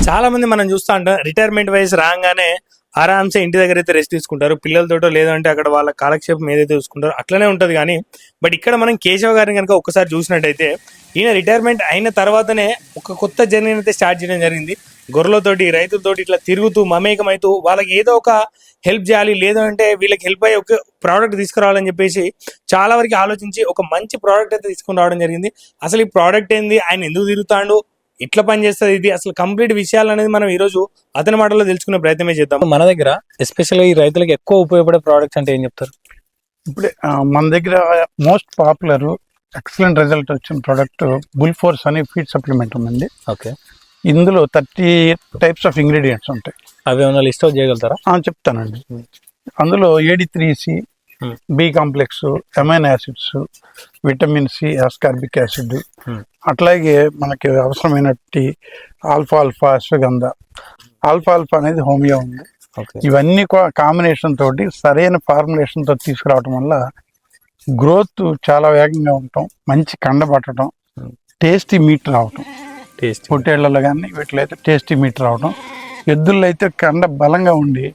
చాలా మంది మనం చూస్తా ఉంటాం రిటైర్మెంట్ వయసు రాగానే ఆరామ్సే ఇంటి దగ్గర అయితే రెస్ట్ తీసుకుంటారు, పిల్లలతోటో లేదంటే అక్కడ వాళ్ళ కాలక్షేపం ఏదైతే చూసుకుంటారో అట్లనే ఉంటది. కానీ బట్ ఇక్కడ మనం కేశవ్ గారిని కనుక ఒక్కసారి చూసినట్టయితే ఈయన రిటైర్మెంట్ అయిన తర్వాతనే ఒక కొత్త జర్నీని అయితే స్టార్ట్ చేయడం జరిగింది. గొర్రెలతోటి రైతులతోటి ఇట్లా తిరుగుతూ మమేకమైతూ వాళ్ళకి ఏదో ఒక హెల్ప్ చేయాలి, లేదంటే వీళ్ళకి హెల్ప్ అయ్యే ఒక ప్రోడక్ట్ తీసుకురావాలని చెప్పేసి చాలా వరకు ఆలోచించి ఒక మంచి ప్రోడక్ట్ అయితే తీసుకుని రావడం జరిగింది. అసలు ఈ ప్రోడక్ట్ ఏంది, ఆయన ఎందుకు తిరుగుతాడు, ఇట్లా పనిచేస్తుంది, ఇది అసలు కంప్లీట్ విషయాలు అనేది మనం ఈ రోజు అతని మాటల్లో తెలుసుకునే ప్రయత్నమే చేద్దాం. మన దగ్గర ఎస్పెషల్గా ఈ రైతులకు ఎక్కువ ఉపయోగపడే ప్రోడక్ట్స్ అంటే ఏం చెప్తారు? ఇప్పుడే మన దగ్గర మోస్ట్ పాపులర్ ఎక్సలెంట్ రిజల్ట్ వచ్చిన ప్రోడక్ట్ బుల్ ఫోర్స్ అనే ఫీడ్ సప్లిమెంట్ ఉందండి. ఓకే, ఇందులో 30 టైప్స్ ఆఫ్ ఇంగ్రీడియంట్స్ ఉంటాయి. అవి ఏమైనా లిస్ట్ అవుట్ చేయగలుగుతారా? చెప్తానండి. అందులో AD3C, B complex, amino acids, vitamin C, ascorbic acid, అట్లాగే మనకి అవసరమైనట్టి ఆల్ఫా అశ్వగంధ, ఆల్ఫా అనేది హోమియో ఉంది. ఇవన్నీ కాంబినేషన్ తోటి సరైన ఫార్ములేషన్ తో తీసుకురావటం వల్ల గ్రోత్ చాలా వేగంగా ఉండటం, మంచి కండ పట్టడం, టేస్టీ మీట్ రావటం, పొట్టేళ్లలో కానీ వీటిలో అయితే టేస్టీ మీట్ రావడం, ఎద్దుల్లో అయితే కండ బలంగా ఉండి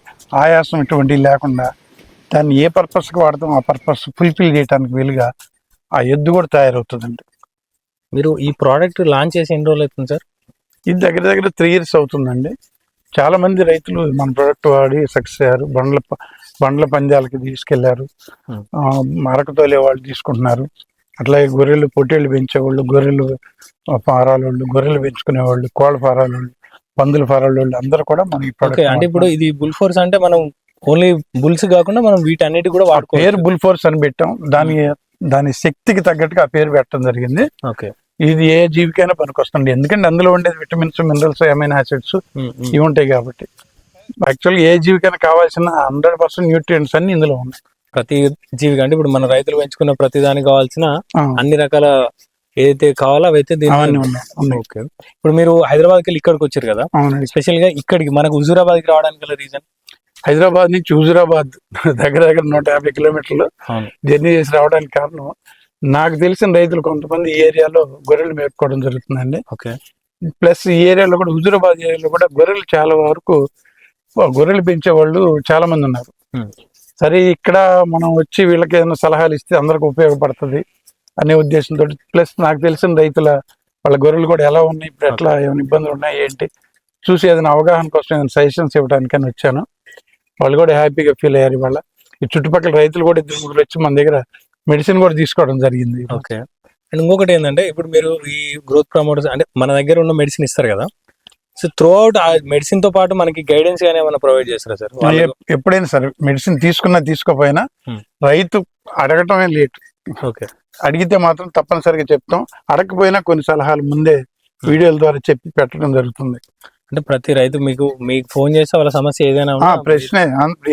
ఆయాసం ఇటువంటివి లేకుండా దాన్ని ఏ పర్పస్కి వాడతాం ఆ పర్పస్ ఫుల్ఫిల్ చేయడానికి వీలుగా ఆ ఎద్దు కూడా తయారవుతుందండి. మీరు ఈ ప్రోడక్ట్ లాంచ్ చేసి ఎన్ని రోజులు అవుతుంది సార్? ఇది దగ్గర 3 years అవుతుందండి. చాలా మంది రైతులు మన ప్రోడక్ట్ వాడి సక్సెస్ అయ్యారు. బండ్ల పందాలకి తీసుకెళ్లారు, మరక తోలే వాళ్ళు తీసుకుంటున్నారు. అట్లాగే గొర్రెలు పొట్టేళ్ళు పెంచేవాళ్ళు, గొర్రెలు ఫారాల వాళ్ళు, గొర్రెలు పెంచుకునేవాళ్ళు, కోళ్ళ ఫారాల వాళ్ళు, పందుల ఫారాల వాళ్ళు అందరూ కూడా మన ఈ ప్రోడక్ట్. అంటే ఇప్పుడు ఇది బుల్ ఫోర్స్ అంటే మనం ఓన్లీ బుల్స్ కాకుండా మనం వీటన్నిటి కూడా వాడుకోవచ్చు. పేరు బుల్ ఫోర్స్ అని పెట్టాం. దాని శక్తికి తగ్గట్టుగా ఆ పేరు పెట్టడం జరిగింది. ఓకే, ఇది ఏ జీవికైనా పనికొస్తుంది. ఎందుకంటే అందులో ఉండేది విటమిన్స్, మినరల్స్, అమైనో యాసిడ్స్ ఇవి ఉంటాయి కాబట్టి యాక్చువల్గా ఏ జీవికైనా కావాల్సిన 100% న్యూట్రియంట్స్ అన్ని ఇందులో ఉన్నాయి. ప్రతి జీవికి అంటే ఇప్పుడు మన రైతులు పెంచుకున్న ప్రతి దానికి కావాల్సిన అన్ని రకాల ఏదైతే కావాలో అవైతే ఓకే. ఇప్పుడు మీరు హైదరాబాద్కి వెళ్ళి ఇక్కడికి వచ్చారు కదా, స్పెషల్ గా ఇక్కడికి మనకు హుజూరాబాద్కి రావడానికి గల రీజన్? హైదరాబాద్ నుంచి హుజూరాబాద్ దగ్గర 150 kilometers జర్నీ చేసి రావడానికి కారణం, నాకు తెలిసిన రైతులు కొంతమంది ఈ ఏరియాలో గొర్రెలు మేపుకోవడం జరుగుతుందండి. ఓకే, ప్లస్ ఈ ఏరియాలో కూడా హుజూరాబాద్ ఏరియాలో కూడా గొర్రెలు చాలా వరకు గొర్రెలు పెంచే వాళ్ళు చాలా మంది ఉన్నారు. సరే, ఇక్కడ మనం వచ్చి వీళ్ళకి ఏదైనా సలహాలు ఇస్తే అందరికి ఉపయోగపడుతుంది అనే ఉద్దేశంతో, ప్లస్ నాకు తెలిసిన రైతుల వాళ్ళ గొర్రెలు కూడా ఎలా ఉన్నాయి, ఇప్పుడు ఎట్లా ఏమైనా ఇబ్బందులు ఉన్నాయి ఏంటి చూసి ఏదైనా అవగాహన కోసం ఏదైనా సజెషన్స్ ఇవ్వడానికని వచ్చాను. వాళ్ళు కూడా హ్యాపీగా ఫీల్ అయ్యారు. ఇవాళ ఈ చుట్టుపక్కల రైతులు కూడా 2-3 వచ్చి మన దగ్గర మెడిసిన్ కూడా తీసుకోవడం జరిగింది. ఓకే, అండ్ ఇంకొకటి ఏంటంటే ఇప్పుడు మీరు ఈ గ్రోత్ ప్రమోటర్స్ అంటే మన దగ్గర ఉన్న మెడిసిన్ ఇస్తారు కదా, సో త్రూ అవుట్ ఆ మెడిసిన్ తో పాటు మనకి గైడెన్స్ గానీ ఏమైనా ప్రొవైడ్ చేస్తారా సార్? ఎప్పుడైనా సరే మెడిసిన్ తీసుకున్నా తీసుకోపోయినా రైతు అడగటమే లేట్. ఓకే, అడిగితే మాత్రం తప్పనిసరిగా చెప్తాం. అడగకపోయినా కొన్ని సలహాలు ముందే వీడియోల ద్వారా చెప్పి పెట్టడం జరుగుతుంది. అంటే ప్రతి రైతు మీకు ఫోన్ చేస్తే వాళ్ళ సమస్య ఏదైనా ప్రశ్న,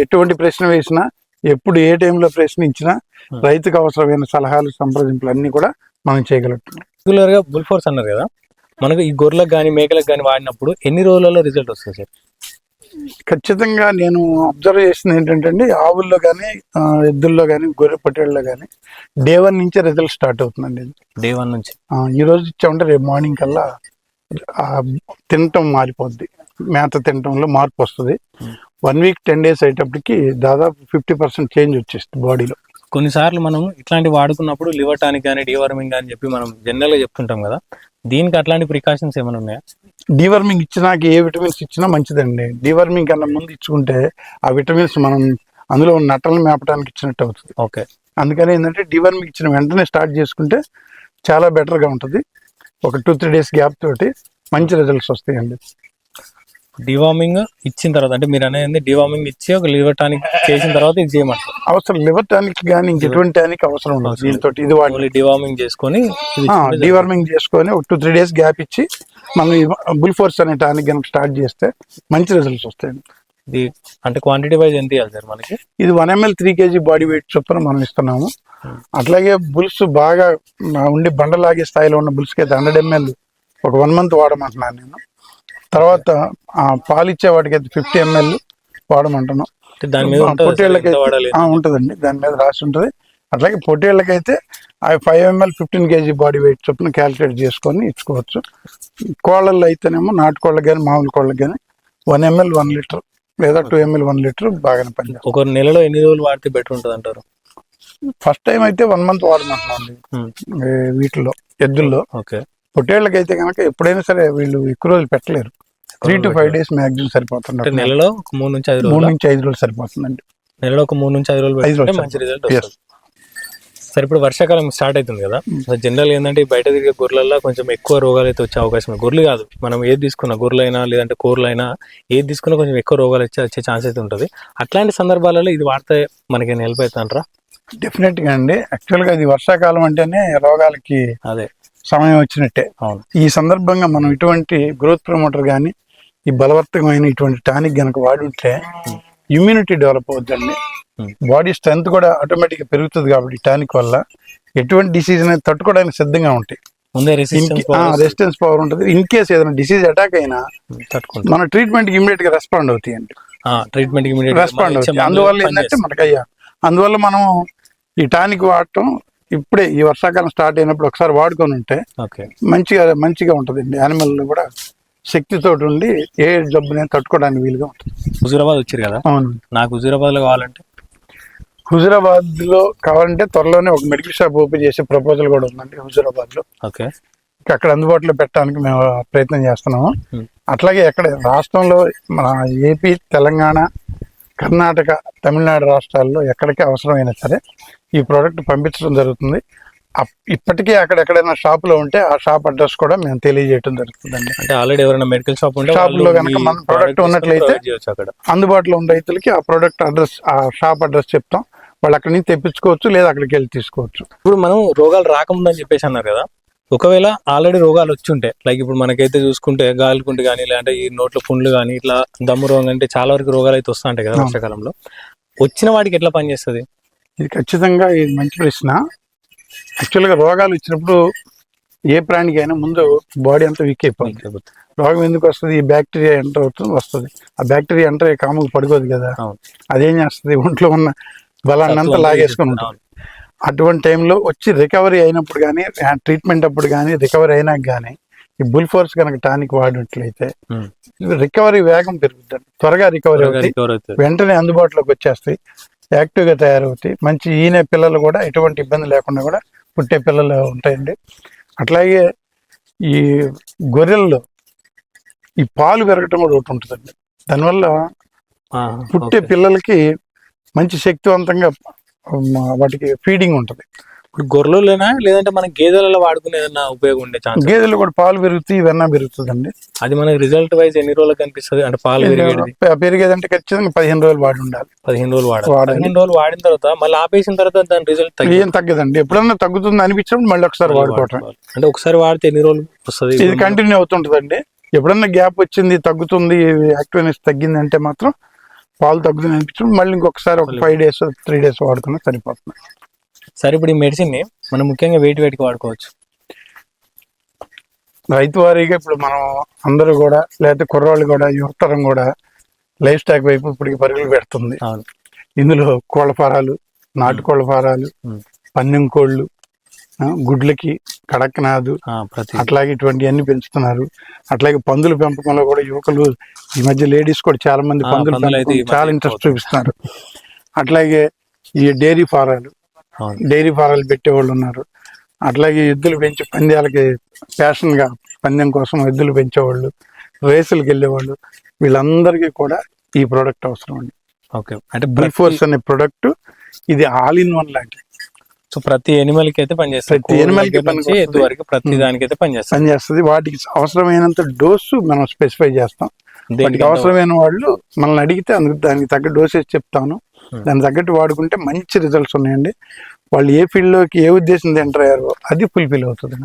ఎటువంటి ప్రశ్న వేసినా, ఎప్పుడు ఏ టైంలో ప్రశ్న ఇచ్చినా రైతుకు అవసరమైన సలహాలు, సంప్రదింపులు అన్ని కూడా మనం చేయగలుగుతాం. రెగ్యులర్ గా బుల్ ఫోర్స్ అన్నారు కదా, మనకు ఈ గొర్రెలకు కానీ మేకలకు కానీ వాడినప్పుడు ఎన్ని రోజులలో రిజల్ట్ వస్తుంది సార్? ఖచ్చితంగా నేను అబ్జర్వ్ చేసింది ఏంటంటే ఆవుల్లో కానీ ఎద్దుల్లో కానీ గొర్రె పొట్టేళ్ళలో కానీ Day 1 నుంచే రిజల్ట్ స్టార్ట్ అవుతుందండి. Day 1 నుంచి ఈ రోజు ఇచ్చామంటే రేపు మార్నింగ్ కల్లా తినటం మారిపోద్ది, మేత తినటంలో మార్పు వస్తుంది. 1 week 10 days అయ్యేటప్పటికి దాదాపు 50% చేంజ్ వచ్చేస్తుంది బాడీలో. కొన్నిసార్లు మనం ఇట్లాంటి వాడుకున్నప్పుడు లివర్ టానిక్ కానీ డీవర్మింగ్ అని చెప్పి మనం జనరల్ గా చెప్తుంటాం కదా, దీనికి అట్లాంటి ప్రికాషన్స్ ఏమైనా ఉన్నాయా? డీవర్మింగ్ ఇచ్చినాక ఏ విటమిన్స్ ఇచ్చినా మంచిదండి. డీవర్మింగ్ కన్నా ముందు ఇచ్చుకుంటే ఆ విటమిన్స్ మనం అందులో ఉన్న నట్టలను మేపడానికి ఇచ్చినట్టు అవుతుంది. ఓకే, అందుకని ఏంటంటే డీవర్మింగ్ ఇచ్చిన వెంటనే స్టార్ట్ చేసుకుంటే చాలా బెటర్గా ఉంటుంది. ఒక 2-3 days గ్యాప్ తోటి మంచి రిజల్ట్స్ వస్తాయండి. డివార్మింగ్ ఇచ్చిన తర్వాత అంటే మీరు అనేది డివార్మింగ్ ఇచ్చి ఒక లివర్ టానిక్ చేసిన తర్వాత ఇది చేయమంటారు? అవసరం లివర్ టానిక్ కానీ ఇంకెటువంటి టానిక్ అవసరం ఉండదు. దీంతో ఇది వాడి డివార్మింగ్ చేసుకొని డివార్మింగ్ చేసుకొని ఒక 2-3 days గ్యాప్ ఇచ్చి మనం బుల్ ఫోర్స్ అనే టానిక్ కనుక స్టార్ట్ చేస్తే మంచి రిజల్ట్స్ వస్తాయండి. ఇది అంటే క్వాంటిటీ వైజ్ ఎంత ఇవ్వాలి సార్ మనకి? ఇది 1 ml 3 kg బాడీ వెయిట్ చొప్పున మనం ఇస్తున్నాము. అట్లాగే బుల్స్ బాగా ఉండి బండలాగే స్థాయిలో ఉన్న బుల్స్కి అయితే 100 ml ఒక 1 month వాడమంటున్నాను నేను. తర్వాత పాలిచ్చే వాటికి అయితే 50 ml వాడమంటున్నాం. పొట్టేళ్ళకి ఉంటుందండి, దాని మీద రాసి ఉంటుంది. అట్లాగే పొట్టేళ్ళకైతే అవి 5 ml 15 kg బాడీ వెయిట్ చొప్పున క్యాలిక్యులేట్ చేసుకొని ఇచ్చుకోవచ్చు. కోళ్ళల్లో అయితేనేమో నాటు కోళ్ళకి కానీ మామూలు కోళ్ళకి కానీ 1 ml 1 లీటర్ లేదా 2 ml 1 లీటర్ బాగానే పనిచేస్తుంది. ఒక నెలలో ఎన్ని రోజులు వాడితే బెటర్ ఉంటుంది అంటారు? ఫస్ట్ టైం అయితే 1 month వాడమంటున్నాం వీటిల్లో ఎద్దుల్లో. ఓకే. పొట్టేళ్ళకి అయితే కనుక ఎప్పుడైనా సరే వీళ్ళు ఎక్కువ రోజులు పెట్టలేరు, 3 to 5 days మ్యాక్సిమం సరిపోతుంది. నెలలో 3 నుంచి 5 రోజులు, 3 నుంచి 5 రోజులు సరిపోతుందండి. నెలలో ఒక 3 నుంచి 5 రోజులు పెడితే మంచి రిజల్ట్ వస్తుంది. సరే, ఇప్పుడు వర్షాకాలం స్టార్ట్ అవుతుంది కదా, జనరల్ ఏంటంటే బయట తిరిగే గొర్రెలలో కొంచెం ఎక్కువ రోగాలు అయితే వచ్చే అవకాశం ఉంది. గొర్రెలు కాదు, మనం ఏది తీసుకున్నా, గొర్రెలైనా లేదంటే కూరలైనా ఏది తీసుకున్నా కొంచెం ఎక్కువ రోగాలు వచ్చే ఛాన్స్ అయితే ఉంటుంది. అట్లాంటి సందర్భాలలో ఇది వాడితే మనకి హెల్ప్ అవుతుంటారా? డెఫినెట్ గా అండి. యాక్చువల్ గా ఇది వర్షాకాలం అంటేనే రోగాలకి అదే సమయం వచ్చినట్టే. అవును. ఈ సందర్భంగా మనం ఇటువంటి గ్రోత్ ప్రమోటర్ కానీ ఈ బలవర్తకమైన ఇటువంటి టానిక్ గనక వాడి ఉంటే ఇమ్యూనిటీ డెవలప్ అవుతుందండి. బాడీ స్ట్రెంత్ కూడా ఆటోమేటిక్ గా పెరుగుతుంది. కాబట్టి టానిక్ వల్ల ఎటువంటి డిసీజ్ అనేది తట్టుకోవడానికి సిద్ధంగా ఉంటాయి. రెసిస్టెన్స్ పవర్ ఉంటుంది. ఇన్ కేస్ ఏదైనా డిసీజ్ అటాక్ అయినా మన ట్రీట్మెంట్ కి ఇమీడియట్ గా రెస్పాండ్ అవుతాయండి. రెస్పాండ్ అవుతాయి. అందువల్ల ఏంటంటే అందువల్ల మనం ఈ టానిక్ వాడటం ఇప్పుడే ఈ వర్షాకాలం స్టార్ట్ అయినప్పుడు ఒకసారి వాడుకొని ఉంటే మంచిగా ఉంటుందండి. యానిమల్ కూడా శక్తితో ఉండి ఏ జబ్బుని తట్టుకోవడానికి వీలుగా ఉంటుంది. హుజూరాబాద్ వచ్చారు కదా, అవును. నాకు హుజూరాబాద్ లో కావాలంటే, హుజూరాబాద్ లో కావాలంటే త్వరలోనే ఒక మెడికల్ షాప్ ఓపెన్ చేసే ప్రపోజల్ కూడా ఉందండి హుజూరాబాద్ లో. ఓకే. అక్కడ అందుబాటులో పెట్టడానికి మేము ప్రయత్నం చేస్తున్నాము. అట్లాగే ఎక్కడ రాష్ట్రంలో మన ఏపీ, తెలంగాణ, కర్ణాటక, తమిళనాడు రాష్ట్రాల్లో ఎక్కడికి అవసరమైనా సరే ఈ ప్రోడక్ట్ పంపించడం జరుగుతుంది. ఇప్పటికే అక్కడెక్కడైనా షాప్ లో ఉంటే ఆ షాప్ అడ్రస్ కూడా మేము తెలియజేయడం జరుగుతుందండి. అంటే ఆల్రెడీ ఎవరైనా మెడికల్ షాప్ లో కనుక మన ప్రోడక్ట్ ఉన్నట్లయితే అందుబాటులో ఉన్న రైతులకి ఆ ప్రోడక్ట్ అడ్రస్, ఆ షాప్ అడ్రస్ చెప్తాం. వాళ్ళు అక్కడి నుంచి తెప్పించుకోవచ్చు లేదా అక్కడికి వెళ్ళి తీసుకోవచ్చు. ఇప్పుడు మనం రోగాలు రాకముందని చెప్పేసి అన్నారు కదా, ఒకవేళ ఆల్రెడీ రోగాలు వచ్చి ఉంటాయి, లైక్ ఇప్పుడు మనకైతే చూసుకుంటే గాలికుంటు కానీ లేదంటే ఈ నోట్ల పుండ్లు కానీ ఇట్లా దమ్ము రోగం అంటే చాలా వరకు రోగాలు అయితే వస్తూ ఉంటాయి కదా వర్షాకాలంలో, వచ్చిన వాటికి ఎట్లా పనిచేస్తుంది? ఇది ఖచ్చితంగా ఇది మంచి ప్రశ్న. యాక్చువల్గా రోగాలు వచ్చినప్పుడు ఏ ప్రాణికైనా ముందు బాడీ అంతా వీక్ అయిపోతుంది. రోగం ఎందుకు వస్తుంది? ఈ బ్యాక్టీరియా ఎంటర్ అవుతుంది వస్తుంది. ఆ బ్యాక్టీరియా ఎంటర్ కాముకు పడుకోదు కదా, అదేం చేస్తుంది? ఒంట్లో ఉన్న బలాన్ని అంతా లాగేసుకుని ఉంటుంది. అటువంటి టైంలో వచ్చి రికవరీ అయినప్పుడు కానీ, ట్రీట్మెంట్ అప్పుడు కానీ, రికవరీ అయినాక కానీ ఈ బుల్ ఫోర్స్ కనుక టానిక్ వాడినట్లయితే రికవరీ వేగం పెరుగుతుంది, త్వరగా రికవరీ అవుతాయి, వెంటనే అందుబాటులోకి వచ్చేస్తాయి, యాక్టివ్గా తయారవుతాయి. మంచి ఈనే పిల్లలు కూడా ఎటువంటి ఇబ్బంది లేకుండా కూడా పుట్టే పిల్లలు ఉంటాయండి. అట్లాగే ఈ గొర్రెల్లో ఈ పాలు పెరగటం కూడా ఒకటి ఉంటుందండి. దానివల్ల పుట్టే పిల్లలకి మంచి శక్తివంతంగా వాటికి ఫీడింగ్ ఉంటుంది. ఇప్పుడు గొర్రెలైనా లేదంటే మన గేదెలలో వాడుకునే ఏదైనా ఉపయోగం ఉండే ఛాన్స్? గేదెలు కూడా పాలు పెరుగుతాయి, వెన్న పెరుగుతుందండి. అది మనకి రిజల్ట్ వైజ్ ఎన్ని రోజులకు కనిపిస్తుంది? అంటే పాలు పెరిగేదంటే ఖచ్చితంగా 15 రోజులు వాడి ఉండాలి. 15 రోజులు వాడాలి. 15 రోజులు వాడిన తర్వాత మళ్ళీ ఆపేసిన తర్వాత దాని రిజల్ట్ ఏం తగ్గదండి. ఎప్పుడన్నా తగ్గుతుంది అనిపించినప్పుడు మళ్ళీ ఒకసారి వాడుకోవటం. అంటే ఒకసారి వాడితే ఎన్ని రోజులు వస్తుంది? ఇది కంటిన్యూ అవుతుంటదండి. ఎప్పుడన్నా గ్యాప్ వచ్చింది, తగ్గుతుంది, యాక్టివ్నెస్ తగ్గింది అంటే మాత్రం పాలు తగ్గుతుంది అనిపించినప్పుడు మళ్ళీ ఇంకొకసారి ఒక 5 days 3 days వాడుకున్నా సరిపోతుంది. సరే, ఇప్పుడు ఈ మెడిసిన్ ని మనం ముఖ్యంగా వేటికి వాడుకోవచ్చు? రైతు వారీగా ఇప్పుడు మనం అందరూ కూడా, లేకపోతే కుర్రాళ్ళు కూడా, యువతరం కూడా లైఫ్ స్టాక్ వైపు ఇప్పటికి పరుగులు పెడుతుంది. ఇందులో కోళ్ల ఫారాలు, నాటుకోళ్ల ఫారాలు, పందెం కోళ్ళు, గుడ్లకి కడక్నాథ్, అట్లాగే ఇటువంటివన్నీ పెంచుతున్నారు. అట్లాగే పందుల పెంపకంలో కూడా యువకులు ఈ మధ్య లేడీస్ కూడా చాలా మంది పందుల పెంపకం చాలా ఇంట్రెస్ట్ చూపిస్తున్నారు. అట్లాగే ఈ డైరీ ఫారాలు పెట్టేవాళ్ళు ఉన్నారు. అట్లాగే ఎద్దులు పెంచి పంద్యాలకి ప్యాషన్ గా పందెం కోసం ఎద్దులు పెంచేవాళ్ళు, రేసులకు వెళ్ళేవాళ్ళు, వీళ్ళందరికీ కూడా ఈ ప్రోడక్ట్ అవసరం అండి. అంటే బుల్ ఫోర్స్ అనే ప్రోడక్ట్ ఇది ఆల్ ఇన్ వన్ లాంటిది. సో ప్రతి ఎనిమల్ కి అయితే పనిచేస్తుంది, ప్రతి ఎనిమల్ కి ప్రతి దానికైతే పనిచేస్తుంది. వాటికి అవసరమైనంత డోసు మనం స్పెసిఫై చేస్తాం. వాటికి అవసరమైన వాళ్ళు మనల్ని అడిగితే దానికి తగ్గ డోసేజ్ చెప్తాను. దానికి తగ్గట్టు వాడుకుంటే మంచి రిజల్ట్స్ ఉన్నాయండి. వాళ్ళు ఏ ఫీల్డ్ లోకి ఏ ఉద్దేశంతో ఎంటర్ అయ్యారో అది ఫుల్ఫిల్ అవుతుంది.